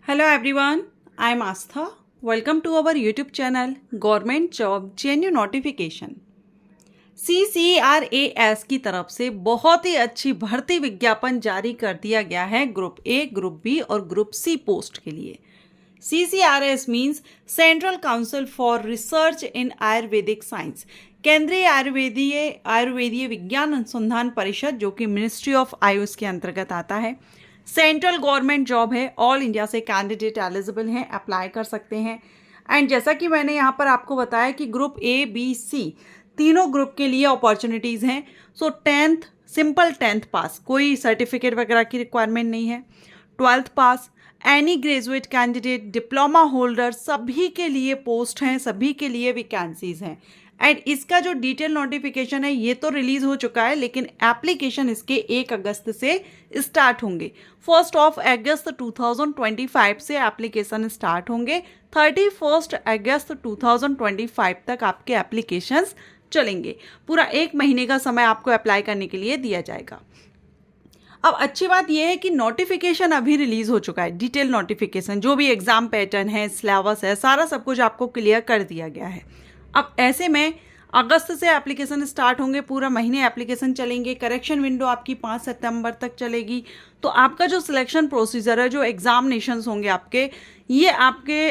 Hello everyone, I am Astha. Welcome to our YouTube channel Government Job Genuine Notification. CCRAS की तरफ से बहुत ही अच्छी भर्ती विज्ञापन जारी कर दिया गया है ग्रुप ए, ग्रुप बी और ग्रुप सी पोस्ट के लिए. CCRAS means central council for research in Ayurvedic science. केंद्रीय आयुर्वेदीय विज्ञान अनुसंधान परिषद जो कि मिनिस्ट्री ऑफ आयुष के अंतर्गत आता है. सेंट्रल गवर्नमेंट जॉब है. ऑल इंडिया से कैंडिडेट एलिजिबल हैं, अप्लाई कर सकते हैं. एंड जैसा कि मैंने यहाँ पर आपको बताया कि ग्रुप ए, बी, सी तीनों ग्रुप के लिए अपॉर्चुनिटीज़ हैं. सो 10th सिंपल 10th पास, कोई सर्टिफिकेट वगैरह की रिक्वायरमेंट नहीं है. 12th pass, any graduate candidate, diploma holder, सभी के लिए पोस्ट हैं, सभी के लिए वैकेंसीज हैं. एंड इसका जो डिटेल नोटिफिकेशन है ये तो रिलीज हो चुका है, लेकिन एप्लीकेशन इसके 1 अगस्त से स्टार्ट होंगे. 1 अगस्त 2025 से एप्लीकेशन स्टार्ट होंगे. 31 अगस्त 2025 तक आपके एप्लीकेशंस चलेंगे. पूरा 1 महीने का समय आपको अप्लाई करने के लिए दिया जाएगा. अब अच्छी बात यह है कि नोटिफिकेशन अभी रिलीज हो चुका है. डिटेल नोटिफिकेशन, जो भी एग्जाम पैटर्न है, सिलेबस है, सारा सब कुछ आपको क्लियर कर दिया गया है. अब ऐसे में अगस्त से एप्लीकेशन स्टार्ट होंगे, पूरा महीने एप्लीकेशन चलेंगे. करेक्शन विंडो आपकी 5 सितंबर तक चलेगी. तो आपका जो सिलेक्शन प्रोसीजर है, जो एग्जामिनेशंस होंगे आपके, ये आपके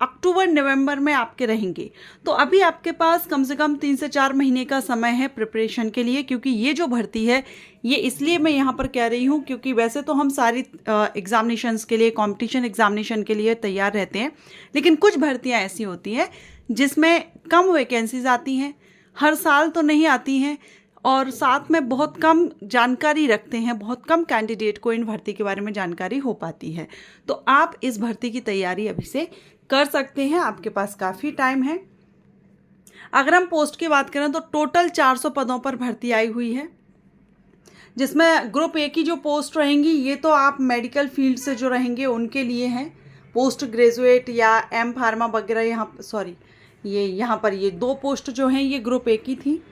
अक्टूबर नवंबर में आपके रहेंगे. तो अभी आपके पास कम से कम 3 से 4 महीने का समय है प्रिपरेशन के लिए, क्योंकि ये जो भर्ती है ये इसलिए मैं यहाँ पर कह रही हूँ क्योंकि वैसे तो हम सारी एग्जामिनेशंस के लिए, कंपटीशन एग्जामिनेशन के लिए तैयार रहते हैं, लेकिन कुछ भर्तियाँ ऐसी होती हैं जिसमें कम वैकेंसीज आती हैं, हर साल तो नहीं आती हैं, और साथ में बहुत कम जानकारी रखते हैं, बहुत कम कैंडिडेट को इन भर्ती के बारे में जानकारी हो पाती है. तो आप इस भर्ती की तैयारी अभी से कर सकते हैं, आपके पास काफ़ी टाइम है. अगर हम पोस्ट की बात करें तो टोटल 400 पदों पर भर्ती आई हुई है, जिसमें ग्रुप ए की जो पोस्ट रहेंगी ये तो आप मेडिकल फील्ड से जो रहेंगे उनके लिए हैं. पोस्ट ग्रेजुएट या एम फार्मा वगैरह यहाँ पर ये 2 पोस्ट जो हैं ये ग्रुप ए की थी.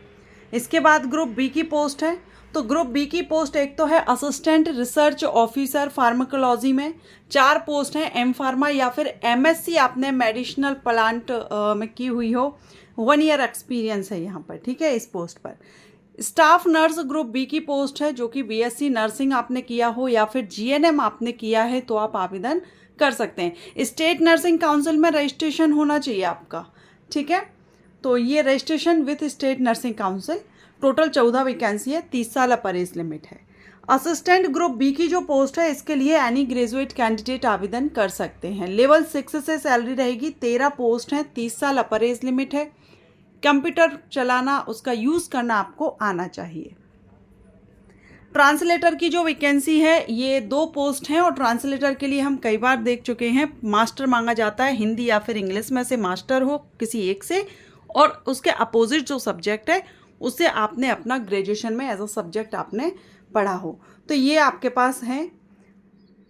इसके बाद ग्रुप बी की पोस्ट है. तो ग्रुप बी की पोस्ट एक तो है असिस्टेंट रिसर्च ऑफिसर फार्माकोलॉजी में. 4 पोस्ट हैं. एम फार्मा या फिर MSc आपने मेडिसिनल प्लांट में की हुई हो, 1 ईयर एक्सपीरियंस है यहाँ पर, ठीक है, इस पोस्ट पर. स्टाफ नर्स ग्रुप बी की पोस्ट है, जो कि BSc नर्सिंग आपने किया हो या फिर GNM आपने किया है तो आप आवेदन कर सकते हैं. स्टेट नर्सिंग काउंसिल में रजिस्ट्रेशन होना चाहिए आपका, ठीक है. तो ये registration with state nursing council. Total 14 vacancy है, 30 साल अपर एज लिमिट है. असिस्टेंट ग्रुप बी की जो पोस्ट है इसके लिए एनी ग्रेजुएट कैंडिडेट आवेदन कर सकते हैं. लेवल 6 से सैलरी रहेगी. 13 पोस्ट हैं, 30 साल अपर एज लिमिट है. कंप्यूटर चलाना, उसका यूज़ करना आपको आना चाहिए. ट्रांसलेटर की जो वैकेंसी है ये 2 पोस्ट हैं, और ट्रांसलेटर के लिए हम कई बार देख चुके हैं, मास्टर मांगा जाता है, हिंदी या फिर इंग्लिश में से मास्टर हो किसी एक से, और उसके अपोजिट जो सब्जेक्ट है उससे आपने अपना ग्रेजुएशन में एज अ सब्जेक्ट आपने पढ़ा हो, तो ये आपके पास हैं.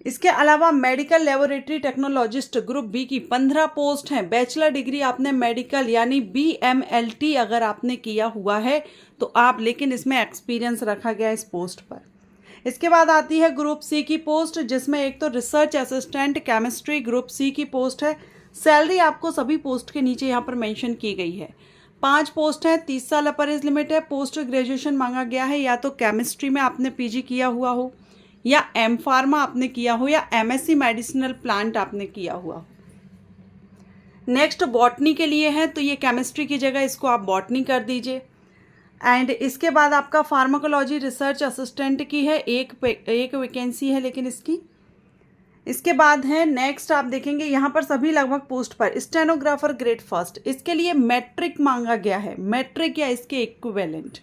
इसके अलावा medical laboratory technologist group B की 15 पोस्ट हैं. बैचलर डिग्री आपने मेडिकल यानी BMLT अगर आपने किया हुआ है तो आप, लेकिन इसमें एक्सपीरियंस रखा गया इस पोस्ट पर. इसके बाद आती है ग्रुप सी की पोस्ट, जिसमें एक तो research assistant chemistry group C की पोस्ट है. सैलरी आपको सभी पोस्ट के नीचे यहाँ पर मेंशन की गई है. 5 पोस्ट हैं, 30 साल अपर एज लिमिट है. पोस्ट ग्रेजुएशन मांगा गया है, या तो केमिस्ट्री में आपने PG किया हुआ हो, या एम फार्मा आपने किया हो, या MSc मेडिसिनल प्लांट आपने किया हुआ. नेक्स्ट बॉटनी के लिए है, तो ये केमिस्ट्री की जगह इसको आप बॉटनी कर दीजिए. एंड इसके बाद आपका फार्माकोलॉजी रिसर्च असिस्टेंट की है, एक वैकेंसी है लेकिन इसकी. इसके बाद है नेक्स्ट, आप देखेंगे यहाँ पर सभी लगभग पोस्ट पर स्टेनोग्राफर ग्रेड फर्स्ट, इसके लिए मैट्रिक मांगा गया है, मैट्रिक या इसके इक्विवेलेंट.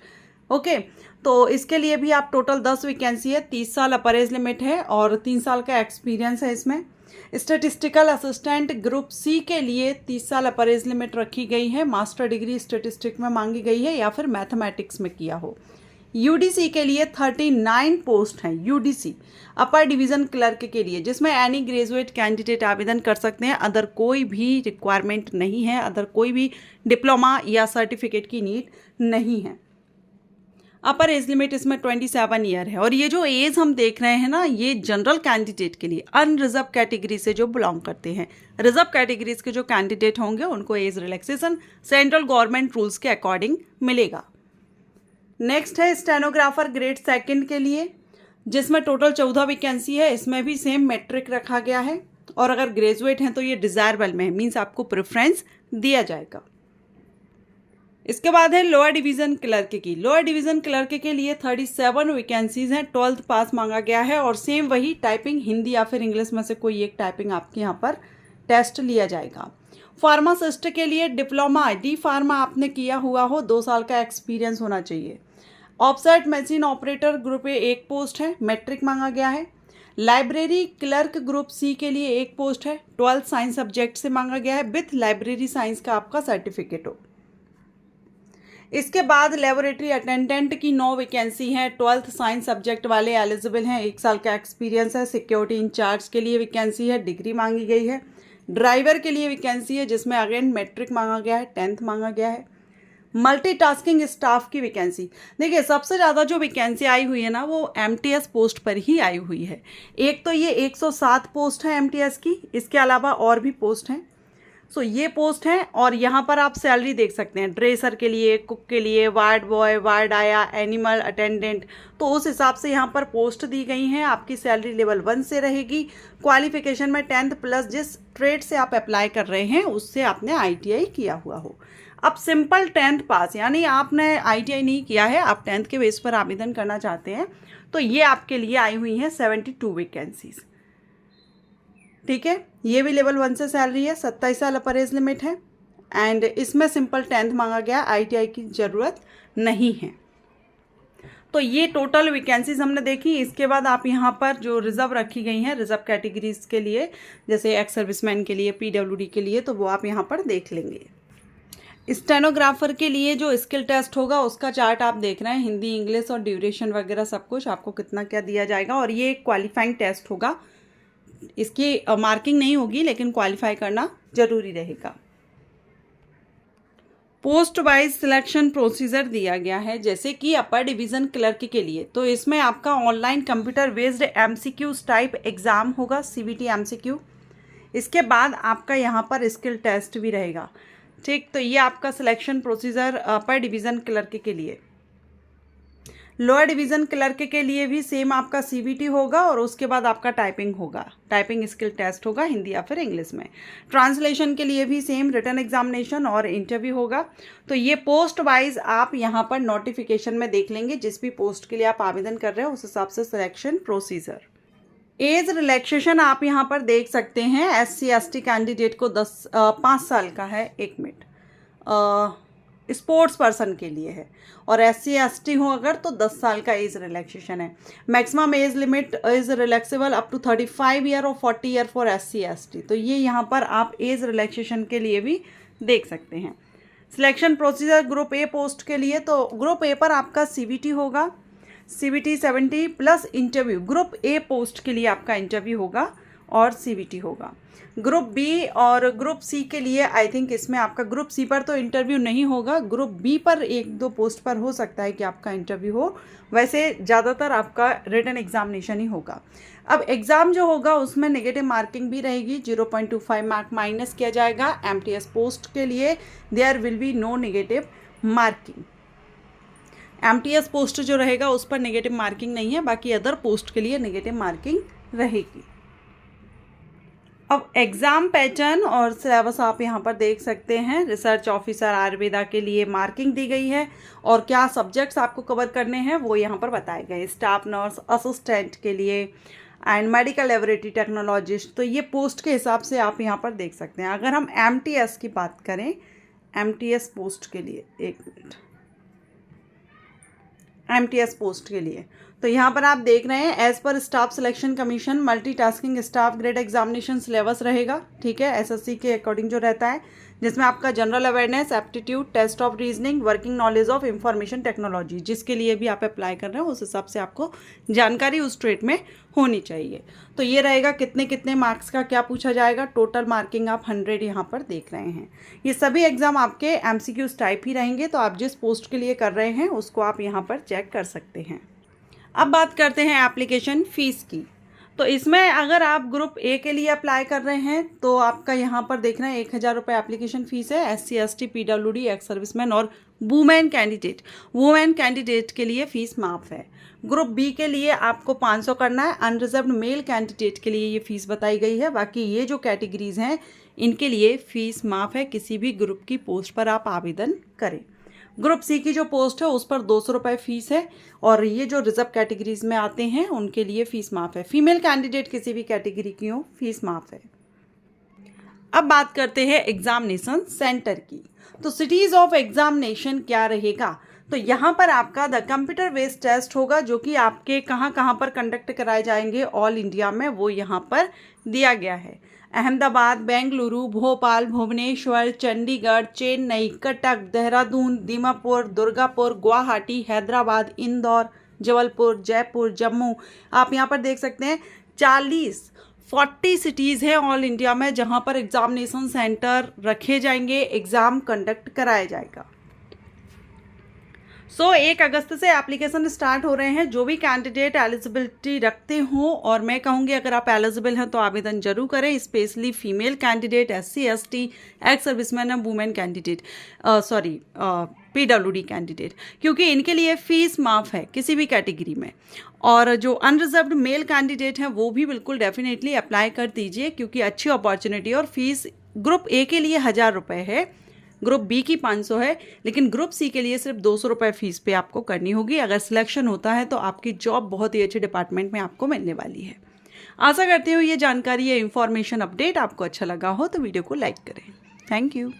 ओके, तो इसके लिए भी आप टोटल 10 वैकेंसी है. 30 साल अपर एज लिमिट है और 3 साल का एक्सपीरियंस है इसमें. स्टैटिस्टिकल असिस्टेंट ग्रुप सी के लिए 30 साल अपर एज लिमिट रखी गई है. मास्टर डिग्री स्टैटिस्टिक्स में मांगी गई है या फिर मैथमेटिक्स में किया हो. UDC के लिए 39 पोस्ट हैं. UDC अपर डिवीज़न क्लर्क के लिए, जिसमें एनी ग्रेजुएट कैंडिडेट आवेदन कर सकते हैं. अदर कोई भी रिक्वायरमेंट नहीं है, अदर कोई भी डिप्लोमा या सर्टिफिकेट की नीड नहीं है. अपर एज लिमिट इसमें 27 ईयर है। और ये जो एज हम देख रहे हैं ना, ये जनरल कैंडिडेट के लिए, अनरिजर्व कैटेगरी से जो बिलोंग करते हैं। रिजर्व कैटेगरीज के जो कैंडिडेट होंगे उनको age relaxation central government rules के अकॉर्डिंग मिलेगा। नेक्स्ट है स्टेनोग्राफर ग्रेड सेकंड के लिए, जिसमें टोटल 14 वैकेंसी है। इसमें भी सेम मैट्रिक रखा गया है, और अगर ग्रेजुएट हैं तो ये डिजायरेबल में है, मीन्स आपको प्रेफरेंस दिया जाएगा। इसके बाद है लोअर डिवीजन क्लर्क की। लोअर डिवीजन क्लर्क के लिए 37 वैकेंसीज हैं। 12th पास मांगा गया है, और सेम वही टाइपिंग हिंदी या फिर इंग्लिश में से कोई एक टाइपिंग आपके यहाँ पर टेस्ट लिया जाएगा। फार्मासिस्ट के लिए डिप्लोमा डी फार्मा आपने किया हुआ हो, 2 साल का एक्सपीरियंस होना चाहिए। Offset machine operator group A 1 post है, मैट्रिक मांगा गया है। लाइब्रेरी क्लर्क ग्रुप सी के लिए 1 पोस्ट है, 12th साइंस सब्जेक्ट से मांगा गया है, विथ लाइब्रेरी साइंस का आपका सर्टिफिकेट हो। इसके बाद लेबोरेटरी अटेंडेंट की 9 वैकेंसी है। 12th साइंस सब्जेक्ट वाले एलिजिबल हैं, 1 साल का एक्सपीरियंस है। सिक्योरिटी इंचार्ज के लिए वैकेंसी है, डिग्री मांगी गई है। ड्राइवर के लिए वैकेंसी है, जिसमें अगेन मैट्रिक मांगा गया है, 10th मांगा गया है। मल्टीटास्किंग स्टाफ की वैकेंसी, देखिए सबसे ज़्यादा जो वैकेंसी आई हुई है ना, वो एमटीएस पोस्ट पर ही आई हुई है। एक तो ये 107 पोस्ट है एमटीएस की, इसके अलावा और भी पोस्ट हैं। सो ये पोस्ट हैं, और यहाँ पर आप सैलरी देख सकते हैं। ड्रेसर के लिए, कुक के लिए, वार्ड बॉय, वार्ड आया, एनिमल अटेंडेंट, तो उस हिसाब से यहाँ पर पोस्ट दी गई हैं। आपकी सैलरी लेवल 1 से रहेगी। क्वालिफिकेशन में 10th प्लस जिस ट्रेड से आप अप्लाई कर रहे हैं उससे आपने ITI किया हुआ हो। अब सिंपल 10th पास, यानी आपने ITI नहीं किया है, आप 10th के बेस पर आवेदन करना चाहते हैं, तो ये आपके लिए आई हुई हैं 72 वैकेंसीज। ठीक है, ये भी लेवल 1 से सैलरी है, 27 साल अपर एज लिमिट है, एंड इसमें सिंपल 10th मांगा गया, ITI की ज़रूरत नहीं है। तो ये टोटल वैकेंसीज हमने देखी। इसके बाद आप यहाँ पर जो रिजर्व रखी गई हैं, रिजर्व कैटेगरीज के लिए, जैसे एक्स सर्विसमैन के लिए, PWD के लिए, तो वो आप यहाँ पर देख लेंगे। स्टेनोग्राफर के लिए जो स्किल टेस्ट होगा उसका चार्ट आप देख रहे हैं, हिंदी, इंग्लिश और ड्यूरेशन वगैरह सब कुछ, आपको कितना क्या दिया जाएगा। और ये एक क्वालिफाइंग टेस्ट होगा, इसकी मार्किंग नहीं होगी, लेकिन क्वालिफाई करना जरूरी रहेगा। पोस्ट वाइज सिलेक्शन प्रोसीजर दिया गया है, जैसे कि अपर डिवीज़न क्लर्क के लिए, तो इसमें आपका online computer based MCQ type exam होगा, CBT MCQ। इसके बाद आपका यहाँ पर स्किल टेस्ट भी रहेगा। ठीक, तो ये आपका सिलेक्शन प्रोसीजर अपर डिवीज़न क्लर्क के लिए। लोअर डिवीज़न क्लर्क के लिए भी सेम आपका CBT होगा, और उसके बाद आपका टाइपिंग होगा, टाइपिंग स्किल टेस्ट होगा हिंदी या फिर इंग्लिश में। ट्रांसलेशन के लिए भी सेम रिटन एग्जामिनेशन और इंटरव्यू होगा। तो ये पोस्ट वाइज आप यहाँ पर नोटिफिकेशन में देख लेंगे, जिस भी पोस्ट के लिए आप आवेदन कर रहे हो उस हिसाब से सिलेक्शन प्रोसीजर। एज रिलैक्सेशन आप यहाँ पर देख सकते हैं। SC/ST कैंडिडेट को 5 साल का है, 1 मिनट, स्पोर्ट्स पर्सन के लिए है, और SC/ST हो अगर तो 10 साल का एज रिलैक्सेशन है। Maximum age limit is relaxable up to 35 year और 40 ईयर फॉर SC/ST। तो ये यहाँ पर आप एज रिलैक्सेशन के लिए भी देख सकते हैं। Selection procedure group A post के लिए, तो ग्रुप A पर आपका CBT होगा, CBT 70 plus interview. Group A post के लिए आपका इंटरव्यू होगा और CBT होगा। ग्रुप B और ग्रुप C के लिए आई थिंक इसमें आपका ग्रुप C पर तो इंटरव्यू नहीं होगा, ग्रुप B पर 1-2 पोस्ट पर हो सकता है कि आपका इंटरव्यू हो, वैसे ज़्यादातर आपका रिटन एग्जामिनेशन ही होगा। अब एग्ज़ाम जो होगा उसमें नेगेटिव मार्किंग भी रहेगी, 0.25 मार्क माइनस किया जाएगा। MTS पोस्ट के लिए there will be no negative marking. MTS post जो रहेगा उस पर नेगेटिव मार्किंग नहीं है, बाकी अदर पोस्ट के लिए नेगेटिव मार्किंग रहेगी। अब एग्ज़ाम पैटर्न और सिलेबस आप यहाँ पर देख सकते हैं। रिसर्च ऑफिसर आयुर्वेदा के लिए मार्किंग दी गई है, और क्या सब्जेक्ट्स आपको कवर करने हैं वो यहाँ पर बताए गए। स्टाफ नर्स असिस्टेंट के लिए एंड मेडिकल लेबोरेटरी टेक्नोलॉजिस्ट, तो ये पोस्ट के हिसाब से आप यहाँ पर देख सकते हैं। अगर हम MTS की बात करें, MTS पोस्ट के लिए, 1 मिनट, MTS पोस्ट के लिए, तो यहाँ पर आप देख रहे हैं as per staff selection commission multitasking staff grade examination syllabus रहेगा। ठीक है, SSC के अकॉर्डिंग जो रहता है, जिसमें आपका general awareness, aptitude, test of reasoning, working knowledge of information technology, जिसके लिए भी आप अप्लाई कर रहे हैं उस हिसाब से आपको जानकारी उस ट्रेड में होनी चाहिए। तो ये रहेगा कितने कितने मार्क्स का क्या पूछा जाएगा। टोटल मार्किंग आप 100 यहाँ पर देख रहे हैं। ये सभी एग्जाम आपके MCQs टाइप ही रहेंगे, तो आप जिस पोस्ट के लिए कर रहे हैं उसको आप यहाँ पर चेक कर सकते हैं। अब बात करते हैं एप्लीकेशन फ़ीस की। तो इसमें अगर आप ग्रुप ए के लिए अप्लाई कर रहे हैं तो आपका यहाँ पर देखना है 1000 रुपये एप्लीकेशन फ़ीस है। SC ST PWD ex serviceman और वुमेन कैंडिडेट के लिए फ़ीस माफ़ है। ग्रुप बी के लिए आपको 500 करना है। अनरिजर्व्ड मेल कैंडिडेट के लिए ये फ़ीस बताई गई है। बाकी ये जो कैटेगरीज़ हैं इनके लिए फ़ीस माफ़ है। किसी भी ग्रुप की पोस्ट पर आप आवेदन करें। ग्रुप सी की जो पोस्ट है उस पर 200 रुपये फ़ीस है और ये जो रिजर्व कैटेगरीज में आते हैं उनके लिए फ़ीस माफ़ है। फीमेल कैंडिडेट किसी भी कैटेगरी की हो फ़ीस माफ़ है। अब बात करते हैं एग्जामिनेशन सेंटर की। तो सिटीज़ ऑफ एग्जामिनेशन क्या रहेगा। तो यहाँ पर आपका द कंप्यूटर बेस्ड टेस्ट होगा जो कि आपके कहाँ कहाँ पर कंडक्ट कराए जाएंगे ऑल इंडिया में, वो यहाँ पर दिया गया है। अहमदाबाद, बेंगलुरु, भोपाल, भुवनेश्वर, चंडीगढ़, चेन्नई, कटक, देहरादून, दीमापुर, दुर्गापुर, गुवाहाटी, हैदराबाद, इंदौर, जबलपुर, जयपुर, जम्मू। आप यहाँ पर देख सकते हैं 40 सिटीज़ हैं ऑल इंडिया में जहाँ पर एग्जामिनेशन सेंटर रखे जाएंगे, एग्ज़ाम कंडक्ट कराया जाएगा। 1 अगस्त से एप्लीकेशन स्टार्ट हो रहे हैं। जो भी कैंडिडेट एलिजिबिलिटी रखते हों, और मैं कहूँगी अगर आप एलिजिबल हैं तो आवेदन जरूर करें, specially female candidate, SC ST ex serviceman और वुमेन कैंडिडेट, PWD कैंडिडेट, क्योंकि इनके लिए फ़ीस माफ़ है किसी भी कैटेगरी में। और जो अनरिजर्व्ड मेल कैंडिडेट हैं वो भी बिल्कुल डेफिनेटली अप्लाई कर दीजिए, क्योंकि अच्छी अपॉर्चुनिटी। और फीस ग्रुप ए के लिए 1000 रुपये है, ग्रुप बी की 500 है, लेकिन ग्रुप सी के लिए सिर्फ 200 रुपये फीस पे आपको करनी होगी। अगर सिलेक्शन होता है तो आपकी जॉब बहुत ही अच्छे डिपार्टमेंट में आपको मिलने वाली है। आशा करती हूँ ये जानकारी, ये इन्फॉर्मेशन अपडेट आपको अच्छा लगा हो तो वीडियो को लाइक करें। Thank you.